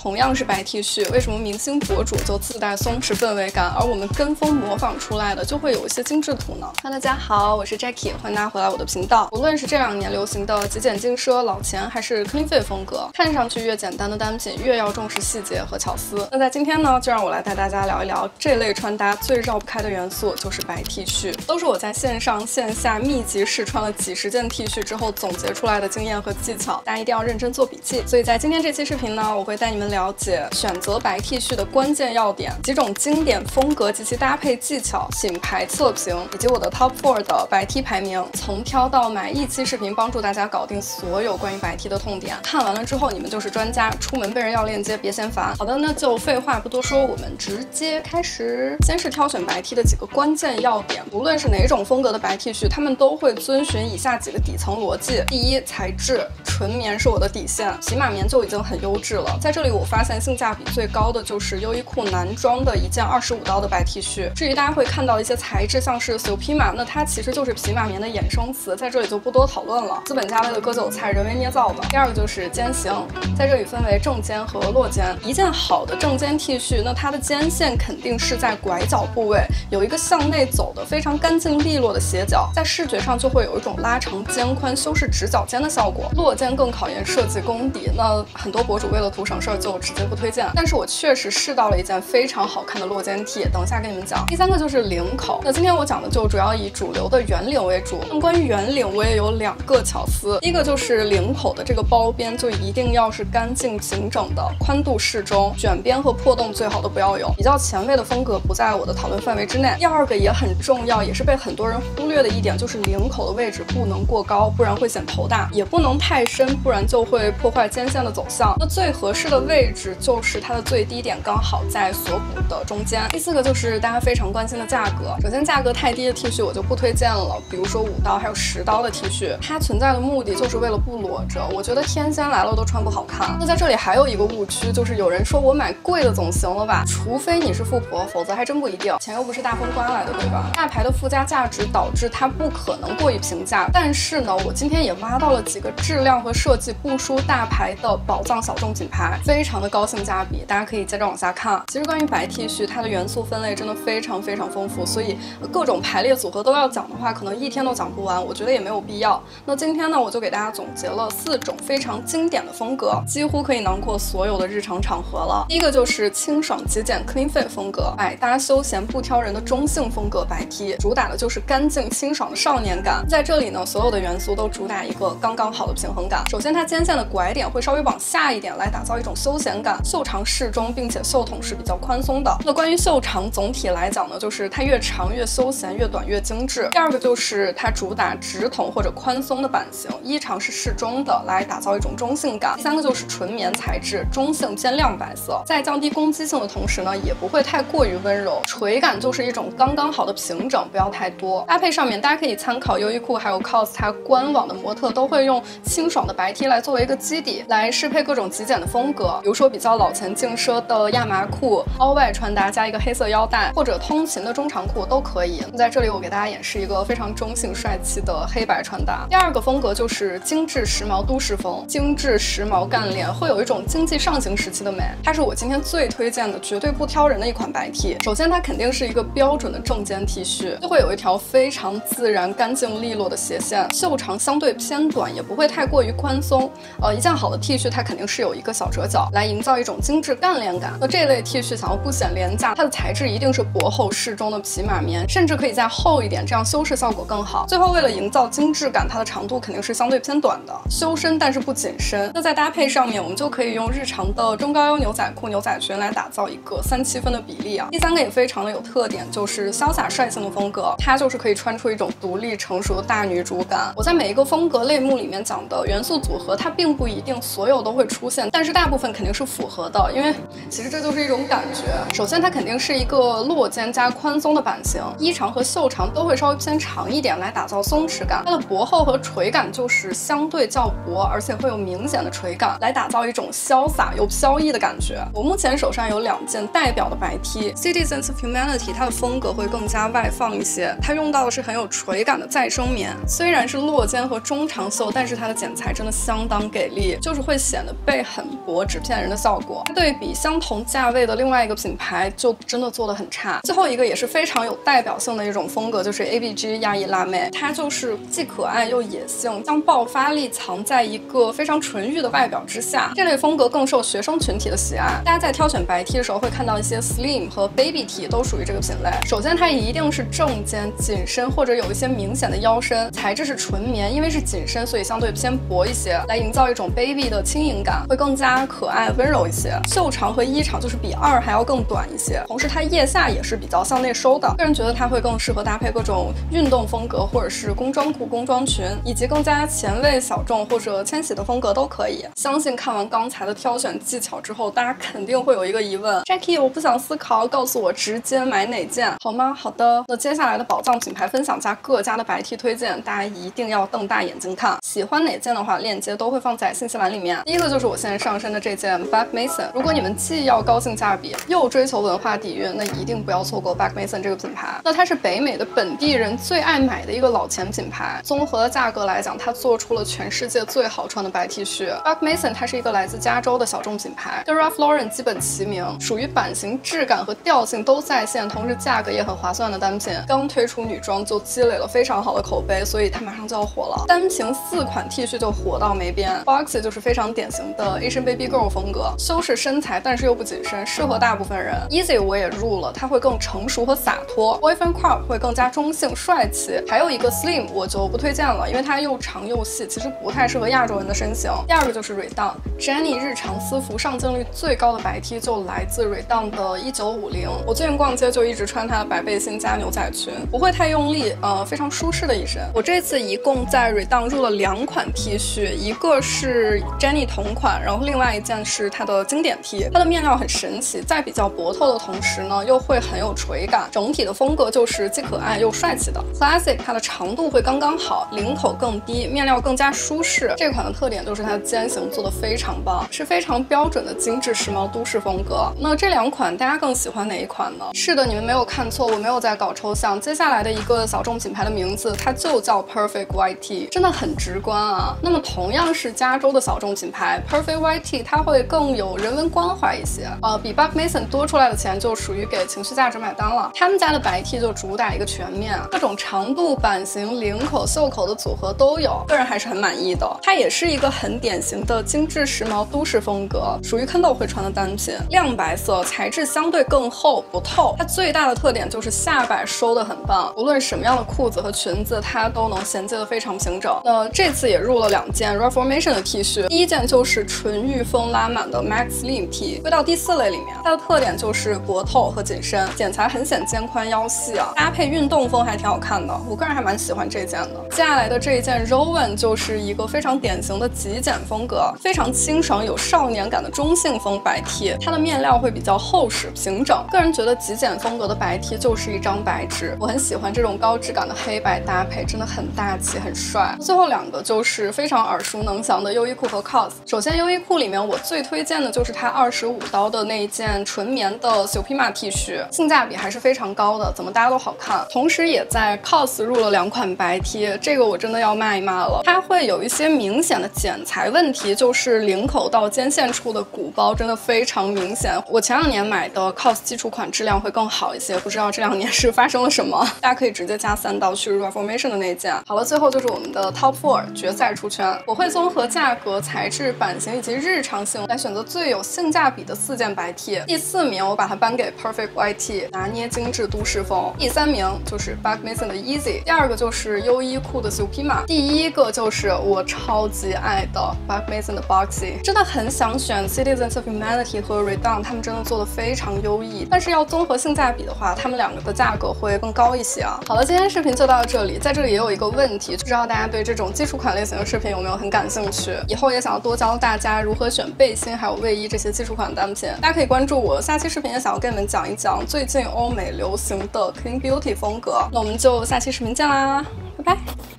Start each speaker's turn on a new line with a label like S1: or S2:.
S1: 同样是白 T 恤，为什么明星博主就自带松弛氛围感，而我们跟风模仿出来的就会有一些精致图呢？大家好，我是 Jackie， 欢迎大家回来我的频道。无论是这2年流行的极简精奢、老钱，还是 clean fit 风格，看上去越简单的单品，越要重视细节和巧思。那在今天呢，就让我来带大家聊一聊这类穿搭最绕不开的元素，就是白 T 恤。都是我在线上线下密集试穿了几十件 T 恤之后总结出来的经验和技巧，大家一定要认真做笔记。所以在今天这期视频呢，我会带你们了解选择白 T 恤的关键要点，几种经典风格及其搭配技巧、品牌测评，以及我的 Top 4的白 T 排名，从挑到买一期视频帮助大家搞定所有关于白 T 的痛点。看完了之后，你们就是专家，出门被人要链接别嫌烦。好的，那就废话不多说，我们直接开始。先是挑选白 T 的几个关键要点，无论是哪种风格的白 T 恤，他们都会遵循以下几个底层逻辑。第一，材质，纯棉是我的底线，匹马棉就已经很优质了。在这里我发现性价比最高的就是优衣库男装的一件25刀的白 T 恤。至于大家会看到一些材质像是 Supima， 那它其实就是匹马棉的衍生词，在这里就不多讨论了，资本家为了割韭菜人为捏造的。第二个就是肩型，在这里分为正肩和落肩。一件好的正肩 T 恤，那它的肩线肯定是在拐角部位，有一个向内走的非常干净利落的斜角，在视觉上就会有一种拉长肩宽、修饰直角肩的效果。落肩更考验设计功底，那很多博主为了图省事儿就直接不推荐，但是我确实试到了一件非常好看的落肩 T， 等一下跟你们讲。第三个就是领口，那今天我讲的就主要以主流的圆领为主。那关于圆领，我也有2个巧思。第一个就是领口的这个包边就一定要是干净平整的，宽度适中，卷边和破洞最好都不要有。比较前卫的风格不在我的讨论范围之内。第二个也很重要，也是被很多人忽略的一点，就是领口的位置不能过高，不然会显头大，也不能太深，不然就会破坏肩线的走向。那最合适的位置就是它的最低点刚好在锁骨的中间。第4个就是大家非常关心的价格。首先价格太低的 T 恤我就不推荐了，比如说5刀还有10刀的 T 恤，它存在的目的就是为了不裸着，我觉得天仙来了都穿不好看。那在这里还有一个误区，就是有人说我买贵的总行了吧，除非你是富婆，否则还真不一定。钱又不是大风刮来的，对吧？大牌的附加价值导致它不可能过于平价，但是呢，我今天也挖到了几个质量和设计不输大牌的宝藏小众品牌，非常的高性价比，大家可以接着往下看。其实关于白 T 恤，它的元素分类真的非常丰富，所以各种排列组合都要讲的话，可能一天都讲不完，我觉得也没有必要。那今天呢，我就给大家总结了4种非常经典的风格，几乎可以囊括所有的日常场合了。第一个就是清爽极简 clean fit 风格，百搭休闲不挑人的中性风格白 T， 主打的就是干净清爽的少年感。在这里呢，所有的元素都主打一个刚刚好的平衡感。首先它肩线的拐点会稍微往下一点，来打造一种休闲感，袖长适中，并且袖筒是比较宽松的。那关于袖长总体来讲呢，就是它越长越休闲，越短越精致。第二个就是它主打直筒或者宽松的版型，衣长是适中的，来打造一种中性感。第三个就是纯棉材质，中性偏亮白色，在降低攻击性的同时呢，也不会太过于温柔，垂感就是一种刚刚好的平整，不要太多。搭配上面大家可以参考优衣库还有 COS 它官网的模特都会用清爽的白 T 来作为一个基底，来适配各种极简的风格，比如说比较老钱劲奢的亚麻裤，凹外穿搭加一个黑色腰带，或者通勤的中长裤都可以。在这里我给大家演示一个非常中性帅气的黑白穿搭。第二个风格就是精致时髦都市风，精致时髦干练，会有一种经济上行时期的美，它是我今天最推荐的绝对不挑人的一款白 T。首先它肯定是一个标准的正肩 T 恤，就会有一条非常自然干净利落的斜线，袖长相对偏短，也不会太过于宽松。一件好的 T 恤它肯定是有一个小折角，来营造一种精致干练感。那这类 T 恤想要不显廉价，它的材质一定是薄厚适中的匹马棉，甚至可以再厚一点，这样修饰效果更好。最后为了营造精致感，它的长度肯定是相对偏短的，修身但是不紧身。那在搭配上面，我们就可以用日常的中高腰牛仔裤、牛仔裙来打造一个3-7分的比例啊。第三个也非常的有特点，就是潇洒率性的风格，它就是可以穿出一种独立成熟的大女主感。我在每一个风格类目里面讲的元素组合，它并不一定所有都会出现，但是大部分肯定是符合的，因为其实这就是一种感觉。首先它肯定是一个落肩加宽松的版型，衣长和袖长都会稍微偏长一点，来打造松弛感。它的薄厚和垂感就是相对较薄，而且会有明显的垂感，来打造一种潇洒又飘逸的感觉。我目前手上有2件代表的白 T，Citizens of Humanity 它的风格会更加外放一些，它用到的是很有垂感的再生棉，虽然是落肩和中长袖，但是它的剪裁真的相当给力，就是会显得背很薄纸片人的效果。对比相同价位的另外一个品牌，就真的做得很差。最后一个也是非常有代表性的一种风格，就是 ABG 亚裔辣妹，它就是既可爱又野性，将爆发力藏在一个非常纯欲的外表之下。这类风格更受学生群体的喜爱。大家在挑选白 T 的时候会看到一些 Slim 和 Baby T 都属于这个品类。首先它一定是正肩、紧身或者有一些明显的腰身，材质是纯棉，因为是紧身，所以相对偏薄一些，来营造一种 baby 的轻盈感，会更加可爱温柔一些。袖长和衣长就是比2还要更短一些，同时它腋下也是比较向内收的，个人觉得它会更适合搭配各种运动风格或者是工装裤、工装裙，以及更加前卫小众或者千禧的风格都可以。相信看完刚才的挑选技巧之后，大家肯定会有一个疑问 ，Jackie， 我不想思考，告诉我直接买哪件好吗？好的，那接下来的宝藏品牌分享加各家的白 T 推荐，大家一定要瞪大眼睛看。喜欢哪件的话，链接都会放在信息栏里面。第一个就是我现在上身的这件 Back Mason， 如果你们既要高性价比，又追求文化底蕴，那一定不要错过 Back Mason 这个品牌。那它是北美的本地人最爱买的一个老钱品牌，综合的价格来讲，它做出了全世界最好穿的白 T 恤。Back Mason 它是一个来自加州的小众品牌，跟 Ralph Lauren 基本齐名，属于版型、质感和调性都在线，同时价格也很划算的单品。刚推出女装就积累了非常好的口碑，所以它马上就要火了。单凭4款 T 恤就火到没边。Boxy 就是非常典型的 Asian Baby Girl 风格，修饰身材但是又不紧身，适合大部分人。Easy 我也入了，它会更成熟和洒脱。Boyfriend Crop 会更加中性帅气。还有一个 Slim 我就不推荐了，因为它又长又细，其实不太适合亚洲人的身形。第二个就是 Redone Jenny 日常私服上镜率最高的白 T 就来自 Redone 的1950。我最近逛街就一直穿它的白背心加牛仔裙，不会太用力，非常舒适的一身。我这次一共在 Redone 入了2款 T 恤，一个是 Jenny 同款，然后另外一件是它的经典 T。它的面料很神奇，在比较薄透的同时呢，又会很有垂感，整体的风格就是既可爱又帅气的。Classic 它的长度会刚刚好，领口更低，面料更加舒适。这款的特点就是它的肩型做得非常棒，是非常标准的精致时髦都市风格。那这2款大家更喜欢哪一款呢？是的，你们没有看错，我没有在搞抽象。接下来的一个小众品牌的名字，它就叫 Perfect White T， 真的很直观啊。那么同样是加州的小众品牌 Perfect White T， 它会更有人文关怀一些，比 Buck Mason 多出来的钱就属于给情绪价值买单了。他们家的白 T 就主打一个全面，各种长度、版型、领口、袖口的组合都有，个人还是很满意的。它也是一个很典型的精致时髦都市风格，属于Kendall会穿的单品，亮白色，材质相对更厚不透。它最大的特点就是下摆收得很棒，无论什么样的裤子和裙子，它都能衔接得非常平整。那这次也入了2件 Reformation 的 T 恤，第一件就是纯欲风拉满的 Max Slim T， 归到第4类里面。它的特点就是薄透和紧身，剪裁很显肩宽腰细啊，搭配运动风还挺好看的，我个人还蛮喜欢这件的。接下来的这一件 Rowan 就是一个非常典型的极简风格，非常清爽有少年感的中性风白 T， 它的面料会比较厚实平整。个人觉得极简风格的白 T 就是一张白纸，我很喜欢这种高质感的黑白搭配，真的很大气很帅。最后2个就是非常耳熟能详的优衣库和 COS。首先优衣库里面我最推荐的就是它25刀的那一件纯棉的 Supima T 恤，性价比还是非常高的，怎么搭都好看。同时也在 COS 入了2款白 T， 这个我真的要骂一骂了，它会有一些明显的剪裁问题，就是领口到肩线处的鼓包真的非常明显。我前2年买的 COS 基础款质量会更好一些，不知道这2年是发生了什么，大家可以直接加3刀去 Reformation 的那件。好了，最后就是我们的 Top 4决赛出圈，我会综合价格、材质、版型以及日常性来选择最有性价比的4件白 T。第4名我把它颁给 Perfect White T， 拿捏精致都市风。第3名就是 Buck Mason 的 Easy， 第2个就是优衣库的 Supima， 第1个就是我超级爱的 Buck Mason 的 Boxy。真的很想选 Citizens of Humanity 和 Redone， 他们真的做的非常优异，但是要综合性价比的话，他们2个的价格会更高一些啊。好了，今天视频就到这里，在这里也有一个问题，不知道大家对这种基础款类型的视频有没有很感兴趣？以后也想要多教大家如何选背心还有卫衣这些基础款单品，大家可以关注我，下期视频也想要跟你们讲一讲最近欧美流行的 Clean Beauty 风格。那我们就下期视频见啦，拜拜。